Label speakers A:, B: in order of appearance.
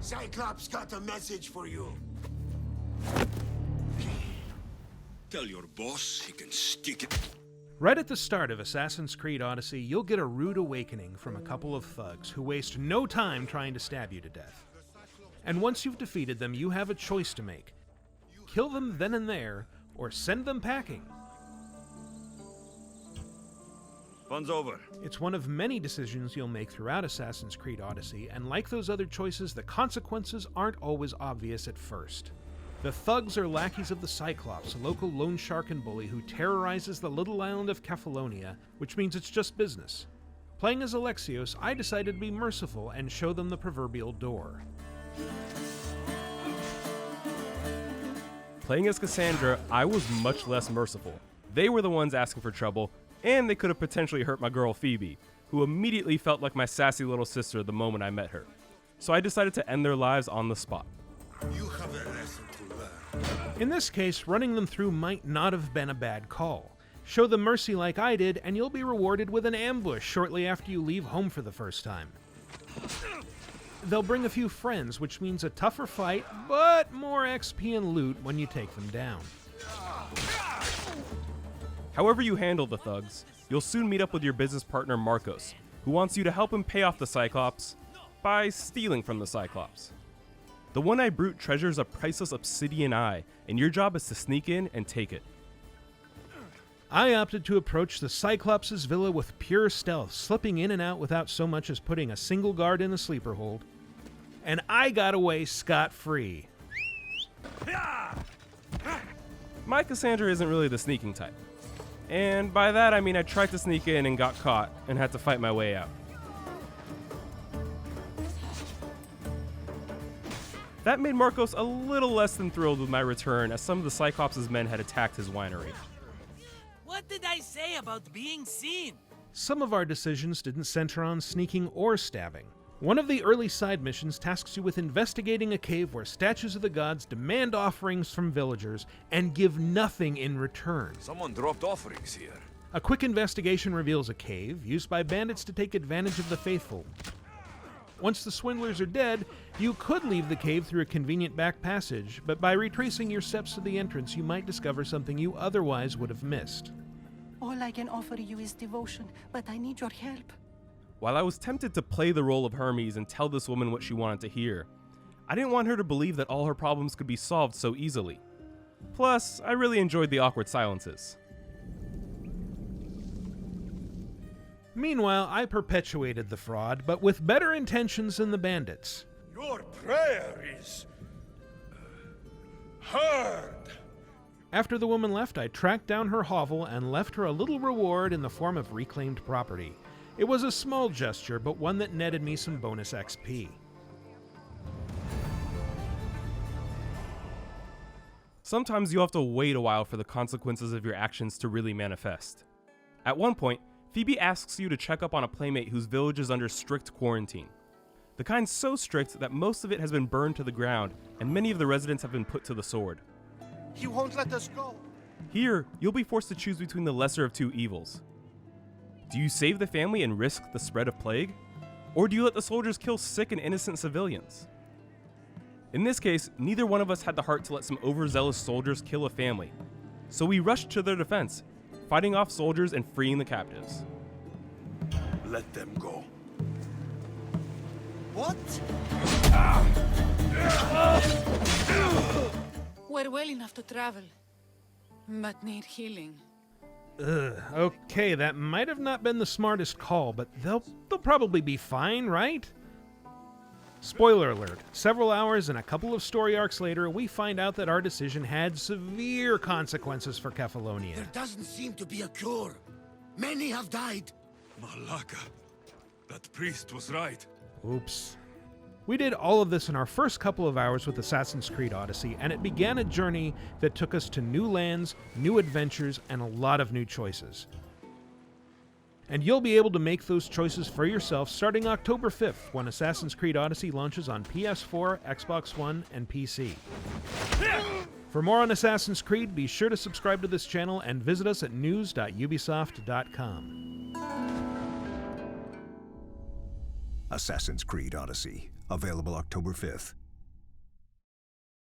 A: Cyclops got a message for you.
B: Tell your boss he can stick it.
C: Right at the start of Assassin's Creed Odyssey, you'll get a rude awakening from a couple of thugs who waste no time trying to stab you to death. And once you've defeated them, you have a choice to make. Kill them then and there, or send them packing.
B: Fun's over.
C: It's one of many decisions you'll make throughout Assassin's Creed Odyssey, and like those other choices, the consequences aren't always obvious at first. The thugs are lackeys of the Cyclops, a local loan shark and bully who terrorizes the little island of Kefalonia, which means it's just business. Playing as Alexios, I decided to be merciful and show them the proverbial door.
D: Playing as Kassandra, I was much less merciful. They were the ones asking for trouble, and they could have potentially hurt my girl Phoebe, who immediately felt like my sassy little sister the moment I met her. So I decided to end their lives on the spot.
A: You have a lesson to learn.
C: In this case, running them through might not have been a bad call. Show them mercy like I did, and you'll be rewarded with an ambush shortly after you leave home for the first time. They'll bring a few friends, which means a tougher fight, but more XP and loot when you take them down.
D: However you handle the thugs, you'll soon meet up with your business partner Marcos, who wants you to help him pay off the Cyclops by stealing from the Cyclops. The one-eyed brute treasures a priceless obsidian eye, and your job is to sneak in and take it.
C: I opted to approach the Cyclops' villa with pure stealth, slipping in and out without so much as putting a single guard in a sleeper hold. And I got away scot-free.
D: My Kassandra isn't really the sneaking type. And by that I mean I tried to sneak in and got caught and had to fight my way out. That made Marcos a little less than thrilled with my return, as some of the Cyclops' men had attacked his winery.
E: What did I say about being seen?
C: Some of our decisions didn't center on sneaking or stabbing. One of the early side missions tasks you with investigating a cave where statues of the gods demand offerings from villagers and give nothing in return.
B: Someone dropped offerings here.
C: A quick investigation reveals a cave used by bandits to take advantage of the faithful. Once the swindlers are dead, you could leave the cave through a convenient back passage, but by retracing your steps to the entrance, you might discover something you otherwise would have missed.
F: All I can offer you is devotion, but I need your help.
D: While I was tempted to play the role of Hermes and tell this woman what she wanted to hear, I didn't want her to believe that all her problems could be solved so easily. Plus, I really enjoyed the awkward silences.
C: Meanwhile, I perpetuated the fraud, but with better intentions than the bandits.
A: Your prayer is heard.
C: After the woman left, I tracked down her hovel and left her a little reward in the form of reclaimed property. It was a small gesture, but one that netted me some bonus XP.
D: Sometimes you have to wait a while for the consequences of your actions to really manifest. At one point, Phoebe asks you to check up on a playmate whose village is under strict quarantine. The kind so strict that most of it has been burned to the ground, and many of the residents have been put to the sword.
A: He won't let us go.
D: Here, you'll be forced to choose between the lesser of two evils. Do you save the family and risk the spread of plague? Or do you let the soldiers kill sick and innocent civilians? In this case, neither one of us had the heart to let some overzealous soldiers kill a family, so we rushed to their defense, fighting off soldiers and freeing the captives.
B: Let them go.
A: What?
G: We're well enough to travel, but need healing.
C: Okay, that might have not been the smartest call, but they'll probably be fine, right? Spoiler alert, several hours and a couple of story arcs later, we find out that our decision had severe consequences for Kefalonia.
A: There doesn't seem to be a cure. Many have died.
B: Malaka. That priest was right.
C: Oops. We did all of this in our first couple of hours with Assassin's Creed Odyssey, and it began a journey that took us to new lands, new adventures, and a lot of new choices. And you'll be able to make those choices for yourself starting October 5th, when Assassin's Creed Odyssey launches on PS4, Xbox One, and PC. For more on Assassin's Creed, be sure to subscribe to this channel and visit us at news.ubisoft.com.
H: Assassin's Creed Odyssey. Available October 5th.